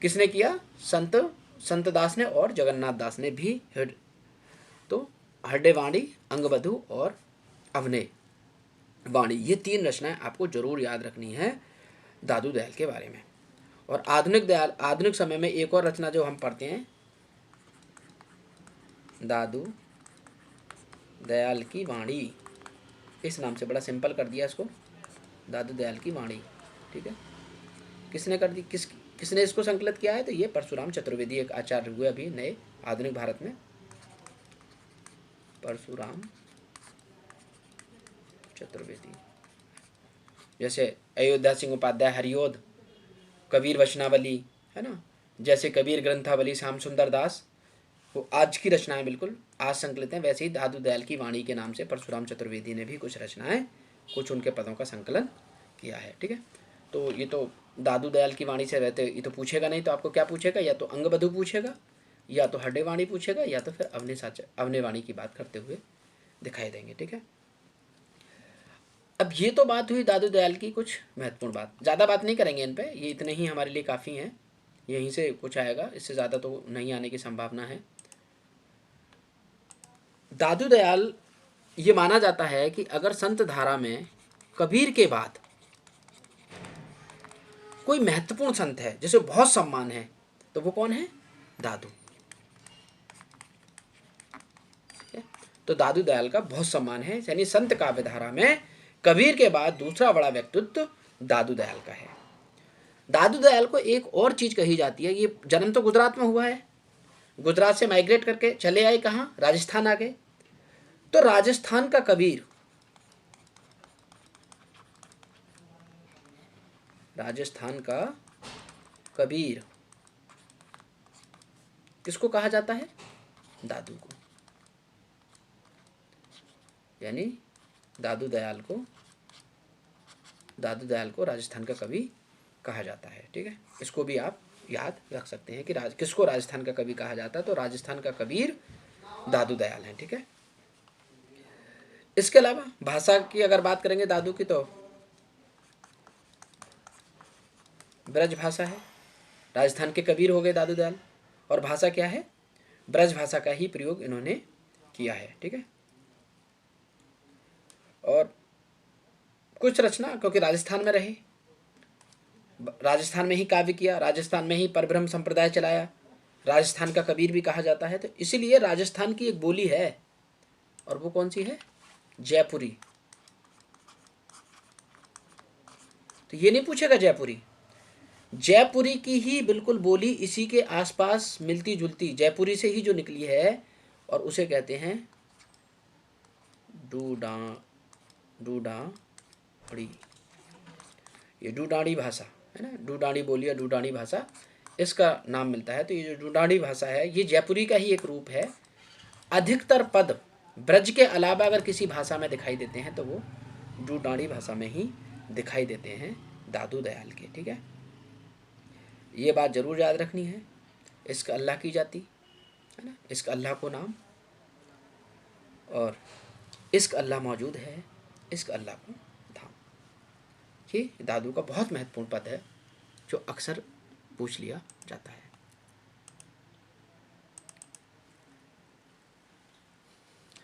किसने किया? संत दास ने और जगन्नाथ दास ने भी। तो हड्डे वाणी, अंगबधू और अवने वाणी, ये 3 रचनाएं आपको जरूर याद रखनी है दादू दयाल के बारे में। और आधुनिक समय में एक और रचना जो हम पढ़ते हैं, दादू दयाल की वाणी, इस नाम से, बड़ा सिंपल कर दिया इसको, दादू दयाल की वाणी। ठीक है, किसने कर दी, किसने इसको संकलित किया है? तो ये परशुराम चतुर्वेदी एक आचार्य हुए अभी नए आधुनिक भारत में, परशुराम चतुर्वेदी। जैसे अयोध्या सिंह उपाध्याय हरिओद, कबीर वचनावली, है ना, जैसे कबीर ग्रंथावली श्याम सुंदर दास, वो आज की रचनाएं बिल्कुल आज संकलित हैं। वैसे ही दादू दयाल की वाणी के नाम से परशुराम चतुर्वेदी ने भी कुछ रचनाएं, कुछ उनके पदों का संकलन किया है। ठीक है, तो ये तो दादू दयाल की वाणी से रहते, ये तो पूछेगा नहीं, तो आपको क्या पूछेगा? या तो अंगबधू पूछेगा, या तो हड्डे वाणी पूछेगा, या तो फिर अवने वाणी की बात करते हुए दिखाई देंगे। ठीक है, अब ये तो बात हुई दादू दयाल की कुछ महत्वपूर्ण बात, ज़्यादा बात नहीं करेंगे इन पे, ये इतने ही हमारे लिए काफ़ी हैं। यहीं से कुछ आएगा, इससे ज़्यादा तो नहीं आने की संभावना है। दादू दयाल, ये माना जाता है कि अगर संत धारा में कबीर के बाद कोई महत्वपूर्ण संत है जिसे बहुत सम्मान है, तो वो कौन है? दादू। तो दादू दयाल का बहुत सम्मान है, यानी संत काव्य धारा में कबीर के बाद दूसरा बड़ा व्यक्तित्व दादू दयाल का है। दादू दयाल को एक और चीज कही जाती है, ये जन्म तो गुजरात में हुआ है, गुजरात से माइग्रेट करके चले आए कहाँ? राजस्थान आ गए। तो राजस्थान का कबीर, राजस्थान का कबीर किसको कहा जाता है? दादू को, यानी दादू दयाल को राजस्थान का कवि कहा जाता है। ठीक है, इसको भी आप याद रख सकते हैं कि किसको राजस्थान का कवि कहा जाता है, तो राजस्थान का कबीर दादू दयाल है। ठीक है, इसके अलावा भाषा की अगर बात करेंगे दादू की, तो ब्रज भाषा है, राजस्थान के कबीर हो गए दादू दयाल, और भाषा क्या है? ब्रज भाषा का ही प्रयोग इन्होंने किया है। ठीक है, और कुछ रचना, क्योंकि राजस्थान में रहे, राजस्थान में ही काव्य किया, राजस्थान में ही परब्रह्म संप्रदाय चलाया, राजस्थान का कबीर भी कहा जाता है, तो इसीलिए राजस्थान की एक बोली है, और वो कौन सी है? जयपुरी। तो ये नहीं पूछेगा जयपुरी, जयपुरी की ही बिल्कुल बोली इसी के आसपास मिलती जुलती, जयपुरी से ही जो निकली है, और उसे कहते हैं डूडाड़ी। ये डूडाड़ी भाषा है ना, डूडाड़ी बोली या डूडाड़ी भाषा, इसका नाम मिलता है। तो ये जो डूडाड़ी भाषा है, ये जयपुरी का ही एक रूप है। अधिकतर पद ब्रज के अलावा अगर किसी भाषा में दिखाई देते हैं, तो वो डूडाड़ी भाषा में ही दिखाई देते हैं दादू दयाल के। ठीक है, ये बात जरूर याद रखनी है। इश्क अल्लाह की जाति है ना, इश्क अल्लाह को नाम, और इश्क अल्लाह मौजूद है, इश्क अल्लाह को धाम। ये दादू का बहुत महत्वपूर्ण पद है जो अक्सर पूछ लिया जाता है।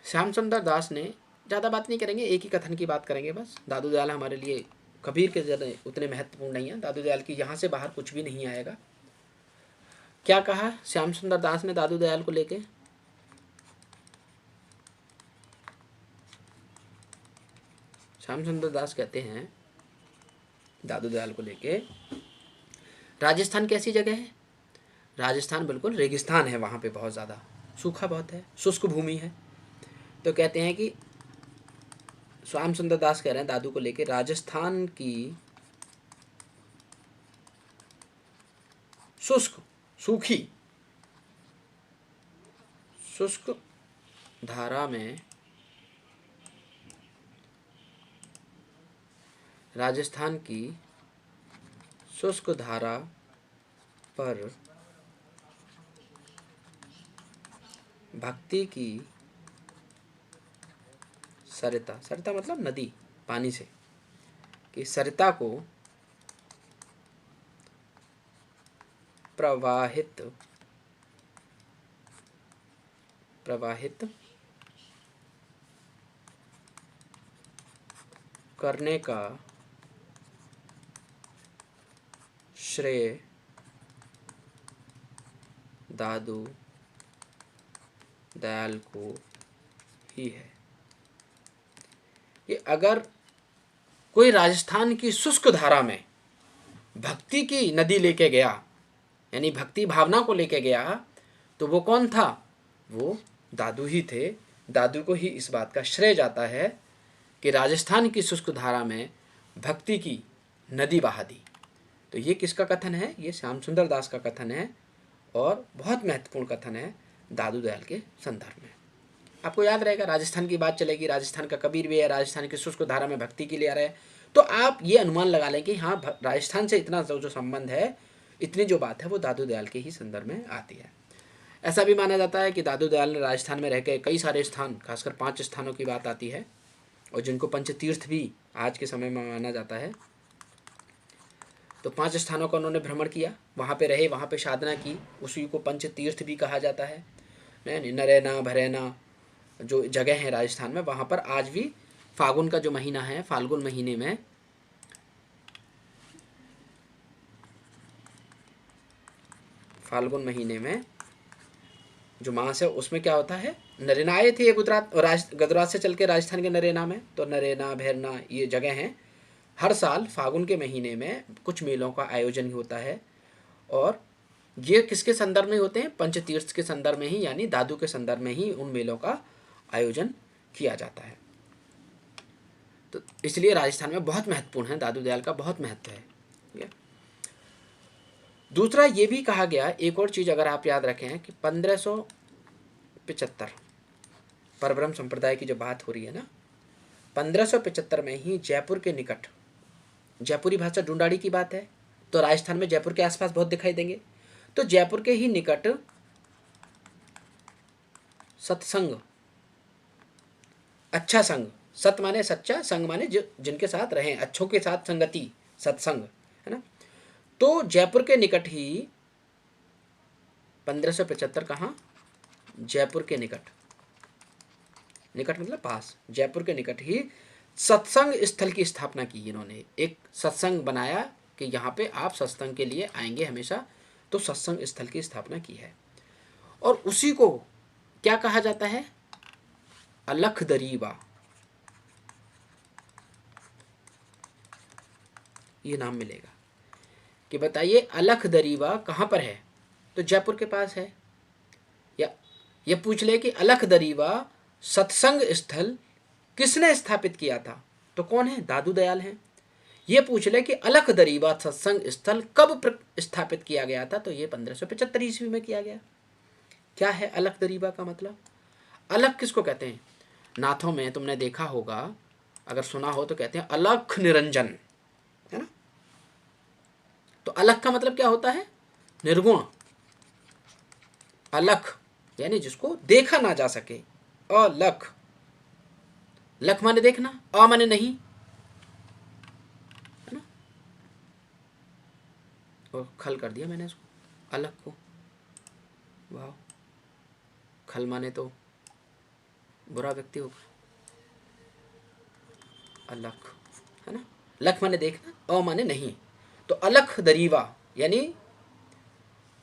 श्याम सुंदर दास ने, ज़्यादा बात नहीं करेंगे, एक ही कथन की बात करेंगे बस। दादू दयाल हमारे लिए कबीर के ज़्यादा उतने महत्वपूर्ण नहीं है, दादू दयाल की यहाँ से बाहर कुछ भी नहीं आएगा। क्या कहा श्याम सुंदर दास ने दादू दयाल को लेके? श्याम सुंदर दास कहते हैं दादू दयाल को लेके, राजस्थान कैसी जगह है? राजस्थान बिल्कुल रेगिस्तान है, वहाँ पे बहुत ज़्यादा सूखा बहुत है, शुष्क भूमि है। तो कहते हैं कि श्याम सुंदर दास कह रहे हैं दादू को लेके, राजस्थान की शुष्क धारा में, राजस्थान की शुष्क धारा पर भक्ति की सरिता, सरिता मतलब नदी, पानी से, कि सरिता को प्रवाहित प्रवाहित करने का श्रेय दादू दयाल को ही है। कि अगर कोई राजस्थान की शुष्क धारा में भक्ति की नदी लेके गया, यानी भक्ति भावना को लेके गया, तो वो कौन था? वो दादू ही थे। दादू को ही इस बात का श्रेय जाता है कि राजस्थान की शुष्क धारा में भक्ति की नदी बहा दी। तो ये किसका कथन है? ये श्याम सुंदर दास का कथन है और बहुत महत्वपूर्ण कथन है दादू दयाल के संदर्भ में। आपको याद रहेगा, राजस्थान की बात चलेगी, राजस्थान का कबीर भी है, राजस्थान की शुष्क धारा में भक्ति के लिए आ रहा है, तो आप ये अनुमान लगा लें कि हाँ, राजस्थान से इतना जो संबंध है, इतनी जो बात है वो दादू दयाल के ही संदर्भ में आती है। ऐसा भी माना जाता है कि दादू दयाल ने राजस्थान में रह के कई सारे स्थान, खासकर 5 स्थानों की बात आती है और जिनको पंचतीर्थ भी आज के समय में माना जाता है। तो 5 स्थानों का उन्होंने भ्रमण किया, वहाँ पे रहे, वहाँ पे साधना की, उसी को पंचतीर्थ भी कहा जाता है। नरैना भरैना जो जगह है राजस्थान में, वहाँ पर आज भी फागुन का जो महीना है, फाल्गुन महीने में जो मास है उसमें क्या होता है, नरेना आए थे ये गुजरात से चल के राजस्थान के नरेना में। तो नरेना भैरना ये जगह हैं। हर साल फागुन के महीने में कुछ मेलों का आयोजन होता है और ये किसके संदर्भ में होते हैं? पंचतीर्थ के संदर्भ में ही, यानी दादू के संदर्भ में ही उन मेलों का आयोजन किया जाता है। तो इसलिए राजस्थान में बहुत महत्वपूर्ण है, दादू दयाल का बहुत महत्व है। ठीक है। दूसरा ये भी कहा गया, एक और चीज़ अगर आप याद रखें कि 1575 परब्रह्म संप्रदाय की जो बात हो रही है ना, 1575 में ही जयपुर के निकट, जयपुरी भाषा ढूंढाड़ी की बात है, तो राजस्थान में जयपुर के आसपास बहुत दिखाई देंगे। तो जयपुर के ही निकट सत्संग, अच्छा संग, सत माने सच्चा, संग माने जो जिनके साथ रहें, अच्छों के साथ संगति, सत्संग, है ना। तो जयपुर के निकट ही 1575 कहाँ? जयपुर के निकट, निकट मतलब पास, जयपुर के निकट ही सत्संग स्थल की स्थापना की इन्होंने। एक सत्संग बनाया कि यहाँ पे आप सत्संग के लिए आएंगे हमेशा, तो सत्संग स्थल की स्थापना की है। और उसी को क्या कहा जाता है? अलख दरीबा, ये नाम मिलेगा। कि बताइए अलख दरीबा कहाँ पर है? तो जयपुर के पास है। या ये पूछ ले कि अलख दरीबा सत्संग स्थल किसने स्थापित किया था? तो कौन है? दादू दयाल हैं। ये पूछ ले कि अलख दरीबा सत्संग स्थल कब स्थापित किया गया था? तो ये 1575 ईस्वी में किया गया। क्या है अलख दरीबा का मतलब? अलख किसको कहते हैं? नाथों में तुमने देखा होगा, अगर सुना हो तो कहते हैं अलख निरंजन, है ना। तो अलख का मतलब क्या होता है? निर्गुण। अलख यानी जिसको देखा ना जा सके। अलख, लख माने देखना, अ माने नहीं, है ना। और खल कर दिया मैंने इसको, अलख को। वाह, खल माने तो बुरा व्यक्ति होगा। अलख, है ना। लख माने देखना, अ माने नहीं। तो अलख दरीवा यानी,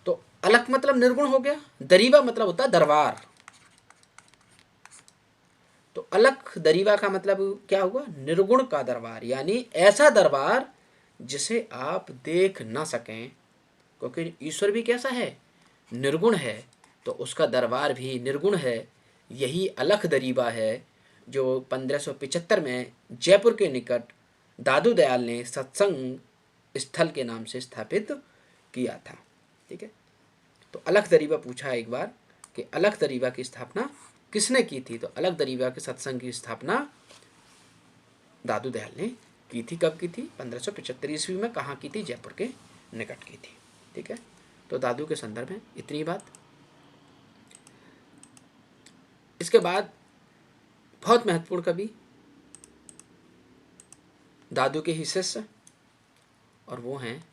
तो अलख मतलब निर्गुण हो गया, दरीवा मतलब होता है दरबार। तो अलख दरीवा का मतलब क्या हुआ? निर्गुण का दरबार, यानी ऐसा दरबार जिसे आप देख ना सकें, क्योंकि ईश्वर भी कैसा है? निर्गुण है, तो उसका दरबार भी निर्गुण है। यही अलख दरीबा है जो 1575 में जयपुर के निकट दादू दयाल ने सत्संग स्थल के नाम से स्थापित किया था। ठीक है। तो अलख दरीबा पूछा एक बार कि अलख दरीबा की स्थापना किसने की थी? तो अलख दरीबा के सत्संग की स्थापना दादू दयाल ने की थी। कब की थी? 1575 ईस्वी में। कहाँ की थी? जयपुर के निकट की थी। ठीक है। तो दादू के संदर्भ में इतनी बात। इसके बाद बहुत महत्वपूर्ण कवि दादू के ही शिष्य, और वो हैं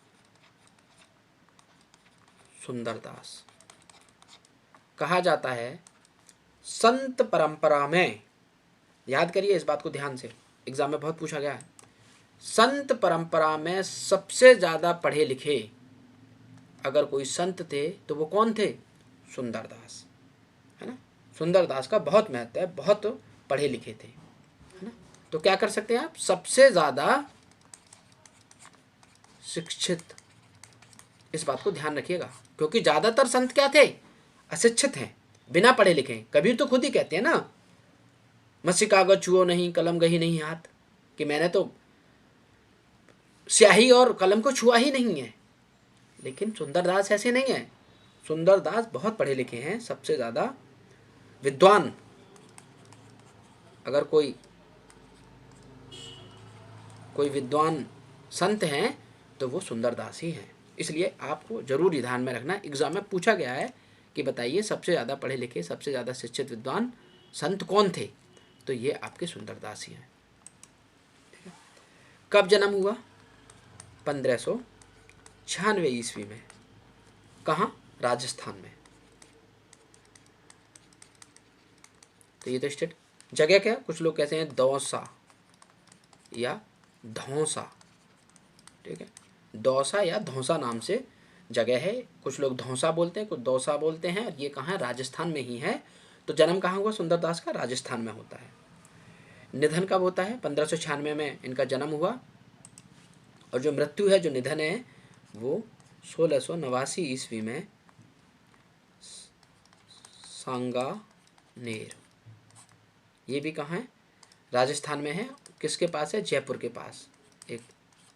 सुंदरदास। कहा जाता है संत परंपरा में, याद करिए इस बात को ध्यान से, एग्जाम में बहुत पूछा गया है, संत परंपरा में सबसे ज्यादा पढ़े लिखे अगर कोई संत थे तो वो कौन थे? सुंदरदास, है ना। सुंदरदास का बहुत महत्व है, बहुत पढ़े लिखे थे, है ना। तो क्या कर सकते हैं आप? सबसे ज्यादा शिक्षित, इस बात को ध्यान रखिएगा, क्योंकि ज्यादातर संत क्या थे? अशिक्षित हैं, बिना पढ़े लिखे। कबीर तो खुद ही कहते हैं ना, मसी कागज छुओ नहीं कलम गही नहीं हाथ, कि मैंने तो स्याही और कलम को छुआ ही नहीं है। लेकिन सुंदरदास ऐसे नहीं है। सुंदरदास बहुत पढ़े लिखे हैं, सबसे ज्यादा विद्वान अगर कोई विद्वान संत हैं तो वो सुंदरदास ही हैं। इसलिए आपको जरूर ध्यान में रखना, एग्जाम में पूछा गया है कि बताइए सबसे ज़्यादा पढ़े लिखे, सबसे ज़्यादा शिक्षित विद्वान संत कौन थे? तो ये आपके सुंदरदास ही हैं। ठीक है। कब जन्म हुआ? 1596 ईस्वी में। कहाँ? राजस्थान में। तो ये तो स्टेट, जगह क्या? कुछ लोग कहते हैं दौसा या धौसा, ठीक है, दौसा या धौसा नाम से जगह है। कुछ लोग धौसा बोलते हैं, कुछ दौसा बोलते हैं। ये कहाँ है? राजस्थान में ही है। तो जन्म कहाँ हुआ सुंदरदास का? राजस्थान में होता है। निधन कब होता है? 1596 में इनका जन्म हुआ, और जो मृत्यु है, जो निधन है, वो 1689 ईस्वी में सांगानेर, ये भी कहाँ है? राजस्थान में है। किसके पास है? जयपुर के पास एक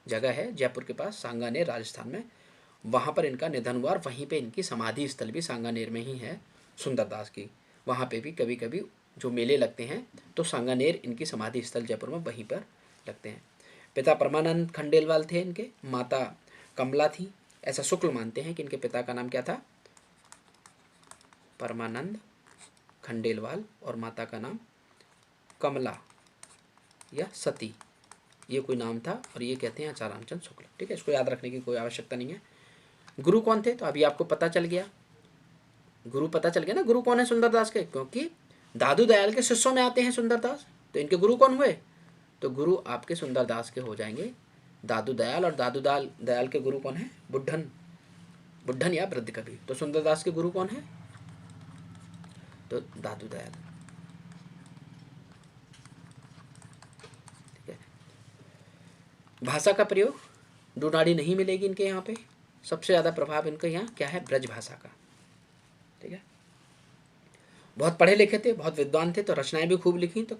जगह है, जयपुर के पास सांगानेर, राजस्थान में। वहाँ पर इनका निधन हुआ, और वहीं पे इनकी समाधि स्थल भी सांगानेर में ही है सुंदरदास की। वहाँ पे भी कभी कभी जो मेले लगते हैं तो सांगानेर इनकी समाधि स्थल जयपुर में वहीं पर लगते हैं। पिता परमानंद खंडेलवाल थे इनके, माता कमला थी। ऐसा शुक्ल मानते हैं कि इनके पिता का नाम क्या था? परमानंद खंडेलवाल, और माता का नाम कमला या सती, ये कोई नाम था, और ये कहते हैं आचारामचंद शुक्ल। ठीक है, इसको याद रखने की कोई आवश्यकता नहीं है। गुरु कौन थे? तो अभी आपको पता चल गया, गुरु पता चल गया ना, गुरु कौन है सुंदरदास के, क्योंकि दादू दयाल के शिष्यों में आते हैं सुंदरदास। तो इनके गुरु कौन हुए? तो गुरु आपके सुंदरदास के हो जाएंगे दादू दयाल, और दादू दयाल के गुरु कौन है? बुड्ढन या वृद्ध कबीर। तो सुंदरदास के गुरु कौन है? तो दादू दयाल। ठीक है। भाषा का प्रयोग डूडाड़ी नहीं मिलेगी इनके यहाँ पे। सबसे ज़्यादा प्रभाव इनके यहाँ क्या है? ब्रज भाषा का। ठीक है, बहुत पढ़े लिखे थे, बहुत विद्वान थे, तो रचनाएं भी खूब लिखी। तो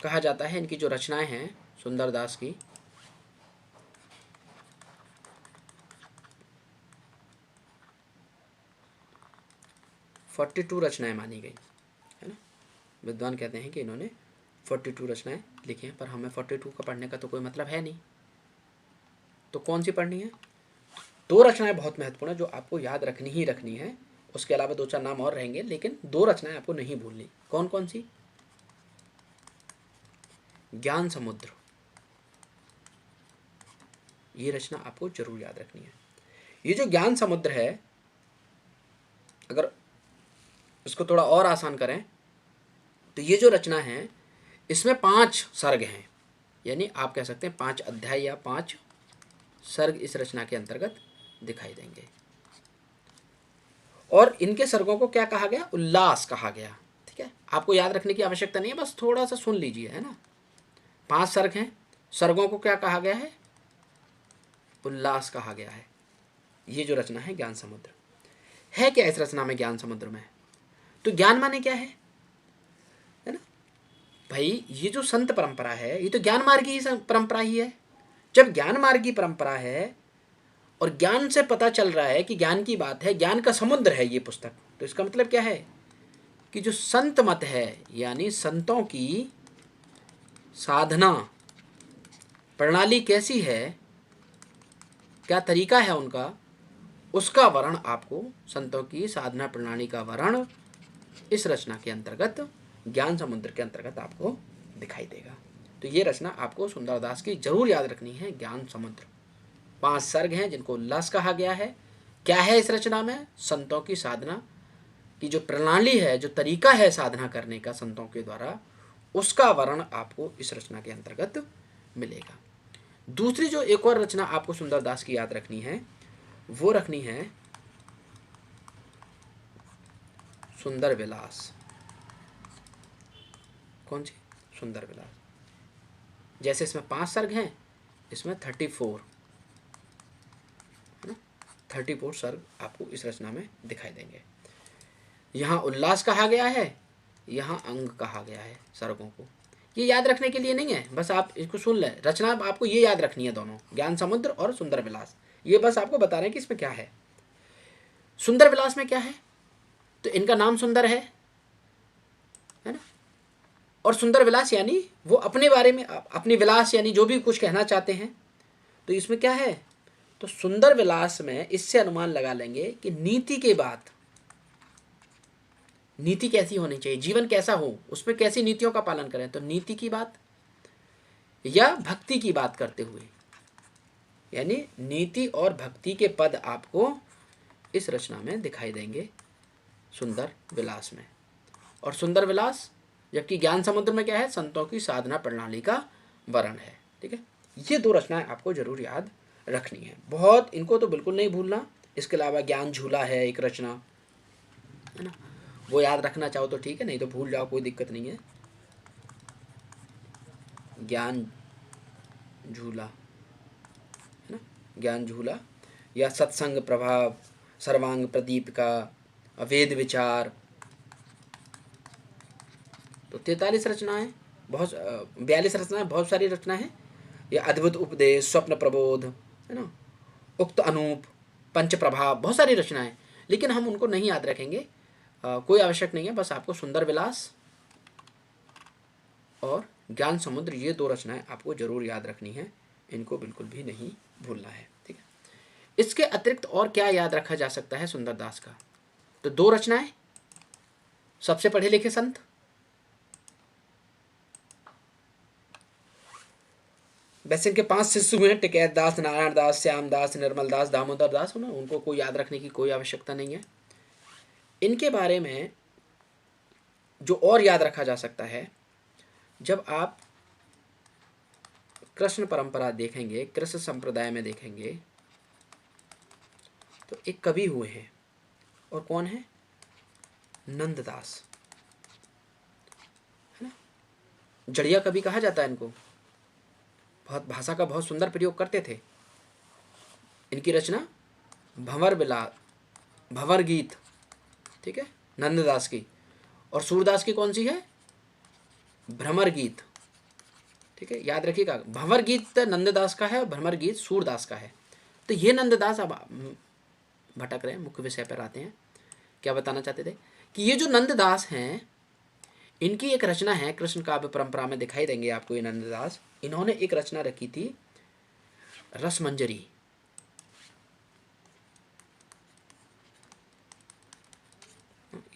कहा जाता है इनकी जो रचनाएं हैं सुंदरदास की, (42) रचनाएं मानी गई, है ना। विद्वान कहते हैं कि इन्होंने 42 रचनाएं लिखी हैं, पर हमें 42 का पढ़ने का तो कोई मतलब है नहीं। तो कौन सी पढ़नी है? 2 रचनाएं बहुत महत्वपूर्ण है, जो आपको याद रखनी ही रखनी है। उसके अलावा 2-4 नाम और रहेंगे, लेकिन 2 रचनाएं आपको नहीं भूलनी। कौन कौन सी? ज्ञान समुद्र, ये रचना आपको जरूर याद रखनी है। ये जो ज्ञान समुद्र है, अगर इसको थोड़ा और आसान करें तो ये जो रचना है, इसमें 5 सर्ग हैं, यानी आप कह सकते हैं 5 अध्याय या 5 सर्ग इस रचना के अंतर्गत दिखाई देंगे। और इनके सर्गों को क्या कहा गया? उल्लास कहा गया। ठीक है, आपको याद रखने की आवश्यकता नहीं है, बस थोड़ा सा सुन लीजिए, है ना। 5 सर्ग हैं, सर्गों को क्या कहा गया है? उल्लास कहा गया है। ये जो रचना है ज्ञान समुद्र है। क्या इस रचना में ज्ञान समुद्र में? तो ज्ञान माने क्या है ना भाई? ये जो संत परंपरा है, ये तो ज्ञान मार्गी ही परंपरा ही है। जब ज्ञान मार्गी परंपरा है और ज्ञान से पता चल रहा है कि ज्ञान की बात है, ज्ञान का समुद्र है ये पुस्तक, तो इसका मतलब क्या है कि जो संत मत है, यानी संतों की साधना प्रणाली कैसी है, क्या तरीका है उनका, उसका वर्ण आपको, संतों की साधना प्रणाली का वर्ण इस रचना के अंतर्गत, ज्ञान समुद्र के अंतर्गत आपको दिखाई देगा। तो ये रचना आपको सुंदरदास की जरूर याद रखनी है, ज्ञान समुद्र। 5 सर्ग हैं जिनको उल्लास कहा गया है, क्या है इस रचना में? संतों की साधना की जो प्रणाली है, जो तरीका है साधना करने का संतों के द्वारा, उसका वर्णन आपको इस रचना के अंतर्गत मिलेगा। दूसरी जो एक और रचना आपको सुंदरदास की याद रखनी है, वो रखनी है सुंदर विलास। कौन सी? सुंदर विलास। जैसे इसमें 5 सर्ग हैं, इसमें 34 है ना, 34 सर्ग आपको इस रचना में दिखाई देंगे। यहाँ उल्लास कहा गया है, यहाँ अंग कहा गया है सर्गों को। ये याद रखने के लिए नहीं है, बस आप इसको सुन लें। रचना आपको ये याद रखनी है दोनों, ज्ञान समुद्र और सुंदर विलास। ये बस आपको बता रहे हैं कि इसमें क्या है। सुंदर विलास में क्या है? तो इनका नाम सुंदर है ना, और सुंदर विलास यानी वो अपने बारे में, अपनी विलास यानी जो भी कुछ कहना चाहते हैं। तो इसमें क्या है? तो सुंदर विलास में इससे अनुमान लगा लेंगे कि नीति के बात, नीति कैसी होनी चाहिए, जीवन कैसा हो, उसमें कैसी नीतियों का पालन करें। तो नीति की बात या भक्ति की बात करते हुए, यानी नीति और भक्ति के पद आपको इस रचना में दिखाई देंगे सुंदर विलास में। और सुंदर विलास, जबकि ज्ञान समुद्र में क्या है? संतों की साधना प्रणाली का वर्णन है। ठीक है, ये 2 रचनाएं आपको जरूर याद रखनी है, बहुत, इनको तो बिल्कुल नहीं भूलना। इसके अलावा ज्ञान झूला है एक रचना, है ना, वो याद रखना चाहो तो ठीक है, नहीं तो भूल जाओ, कोई दिक्कत नहीं है। ज्ञान झूला, है ना, ज्ञान झूला, या सत्संग प्रभाव, सर्वांग प्रदीप का, वेद विचार। तो 43 रचनाएं, बहुत 42 रचनाएं, बहुत सारी रचनाएं हैं। या अद्भुत उपदेश, स्वप्न प्रबोध, है ना, उक्त अनूप, पंच प्रभाव, बहुत सारी रचनाएं। लेकिन हम उनको नहीं याद रखेंगे, कोई आवश्यक नहीं है। बस आपको सुंदर विलास और ज्ञान समुद्र, ये 2 रचनाएं आपको जरूर याद रखनी है, इनको बिल्कुल भी नहीं भूलना है। ठीक है, इसके अतिरिक्त और क्या याद रखा जा सकता है सुंदरदास का? तो 2 रचनाएं, सबसे पढ़े लिखे संत, वैसे इनके 5 शिष्य हुए हैं, टिकैत दास, नारायण दास, श्याम दास, निर्मल दास, दामोदर दास, हो ना, उनको कोई याद रखने की कोई आवश्यकता नहीं है। इनके बारे में जो और याद रखा जा सकता है, जब आप कृष्ण परंपरा देखेंगे, कृष्ण संप्रदाय में देखेंगे, तो एक कवि हुए हैं, और कौन है? नंददास, है ना, जड़िया कवि कहा जाता है इनको। बहुत भाषा का बहुत सुंदर प्रयोग करते थे। इनकी रचना भंवर गीत, ठीक है, नंददास की, और सूरदास की कौन सी है? भ्रमर गीत। ठीक है, याद रखिएगा, भंवर गीत नंददास का है और भ्रमर गीत सूरदास का है। तो ये नंददास, अब भटक रहे हैं, मुख्य विषय पर आते हैं। क्या बताना चाहते थे कि ये जो नंददास हैं, इनकी एक रचना है, कृष्ण काव्य परंपरा में दिखाई देंगे आपको ये नंददास। इन्होंने एक रचना रखी थी, रसमंजरी।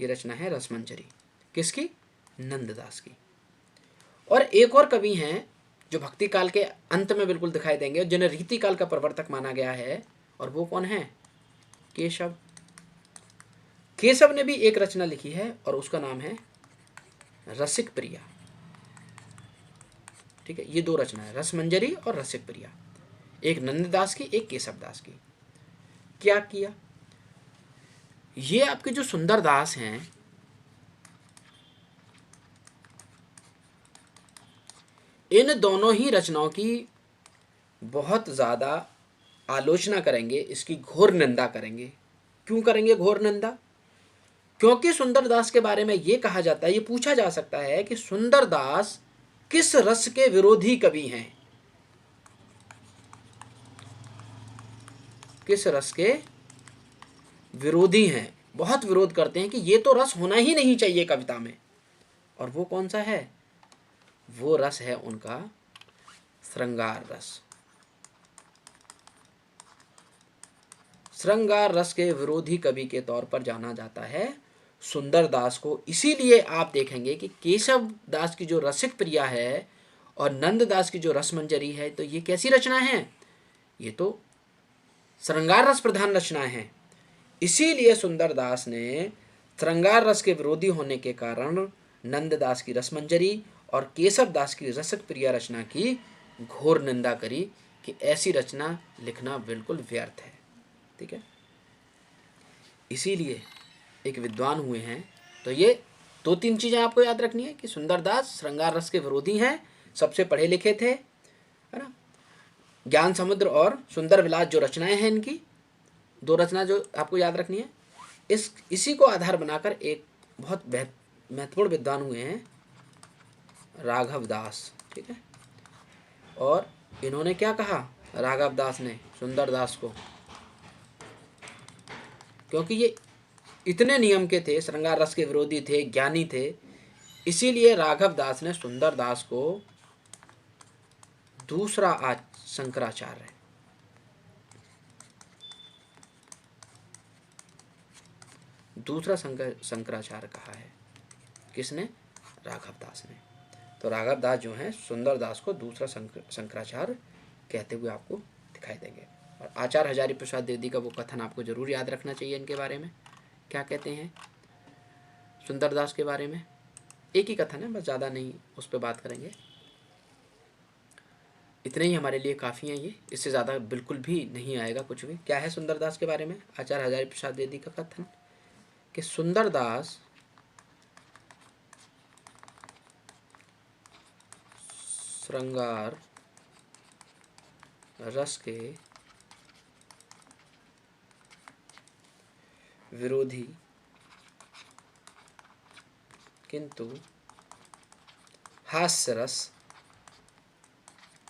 ये रचना है रसमंजरी, किसकी? नंददास की। और एक और कवि हैं जो भक्ति काल के अंत में बिल्कुल दिखाई देंगे, जिन्हें रीति काल का प्रवर्तक माना गया है, और वो कौन है? केशव। केशव ने भी एक रचना लिखी है और उसका नाम है रसिक प्रिया। ठीक है, ये 2 रचना है, रसमंजरी और रसिक प्रिया, एक नंददास की, एक केशवदास की। क्या किया? ये आपके जो सुंदरदास हैं, इन दोनों ही रचनाओं की बहुत ज़्यादा आलोचना करेंगे, इसकी घोर निंदा करेंगे। क्यों करेंगे घोर निंदा? क्योंकि सुंदरदास के बारे में ये कहा जाता है, ये पूछा जा सकता है कि सुंदरदास किस रस के विरोधी कवि हैं? किस रस के विरोधी हैं? बहुत विरोध करते हैं कि ये तो रस होना ही नहीं चाहिए कविता में। और वो कौन सा है? वो रस है उनका श्रृंगार रस। श्रृंगार रस के विरोधी कवि के तौर पर जाना जाता है सुंदरदास को। इसीलिए आप देखेंगे कि केशव दास की जो रसिक प्रिया है और नंददास की जो रसमंजरी है, तो ये कैसी रचना है? ये तो श्रृंगार रस प्रधान रचनाएं हैं। इसीलिए सुंदरदास ने श्रृंगार रस के विरोधी होने के कारण नंददास की रसमंजरी और केशव दास की रसक प्रिय रचना की घोर निंदा करी कि ऐसी रचना लिखना बिल्कुल व्यर्थ है। ठीक है, इसीलिए एक विद्वान हुए हैं तो ये दो तीन चीज़ें आपको याद रखनी है कि सुंदरदास श्रृंगार रस के विरोधी हैं, सबसे पढ़े लिखे थे, है ना। ज्ञान समुद्र और सुंदर विलास जो रचनाएं हैं इनकी, दो रचना जो आपको याद रखनी है, इसी को आधार बनाकर एक बहुत महत्वपूर्ण विद्वान हुए हैं राघव दास। ठीक है, और इन्होंने क्या कहा राघव दास ने सुंदरदास को, क्योंकि ये इतने नियम के थे, श्रृंगार रस के विरोधी थे, ज्ञानी थे, इसीलिए राघव दास ने सुंदरदास को दूसरा शंकराचार्य, दूसरा शंकराचार्य कहा है। किसने? राघव दास ने। तो राघव दास जो हैं सुंदरदास को दूसरा शंकराचार्य कहते हुए आपको दिखाई देंगे। और आचार्य हजारी प्रसाद द्विवेदी का वो कथन आपको जरूर याद रखना चाहिए इनके बारे में। क्या कहते हैं सुंदरदास के बारे में? एक ही कथन है, बस ज़्यादा नहीं उस पर बात करेंगे, इतने ही हमारे लिए काफ़ी हैं ये, इससे ज़्यादा बिल्कुल भी नहीं आएगा कुछ भी। क्या है सुंदरदास के बारे में आचार्य हजारी प्रसाद द्विवेदी का कथन कि सुंदरदास श्रृंगार रस के विरोधी किंतु हास्य रस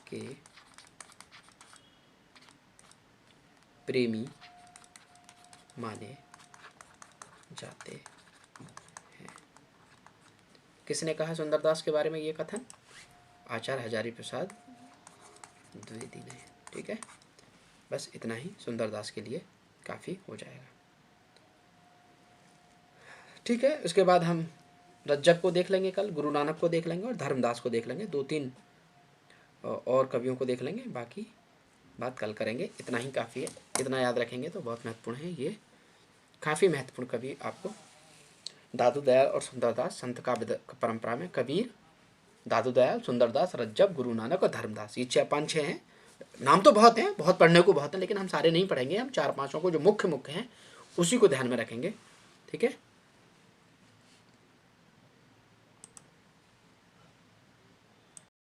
के प्रेमी माने जाते हैं। किसने कहा सुंदरदास के बारे में ये कथन? आचार्य हजारी प्रसाद द्विवेदी ने। ठीक है, बस इतना ही सुंदरदास के लिए काफ़ी हो जाएगा। ठीक है, उसके बाद हम रज्जब को देख लेंगे, कल गुरु नानक को देख लेंगे और धर्मदास को देख लेंगे, दो तीन और कवियों को देख लेंगे, बाकी बात कल करेंगे। इतना ही काफ़ी है, इतना याद रखेंगे तो बहुत महत्वपूर्ण है। ये काफ़ी महत्वपूर्ण कवि आपको दादू दयाल और सुंदरदास, संत का परंपरा में कबीर, दादू दयाल, सुंदरदास, रज्जब, गुरु नानक और धर्मदास, ये 5-6 हैं। नाम तो बहुत हैं, बहुत पढ़ने को बहुत हैं, लेकिन हम सारे नहीं पढ़ेंगे, हम 4-5 को जो मुख्य हैं उसी को ध्यान में रखेंगे। ठीक है।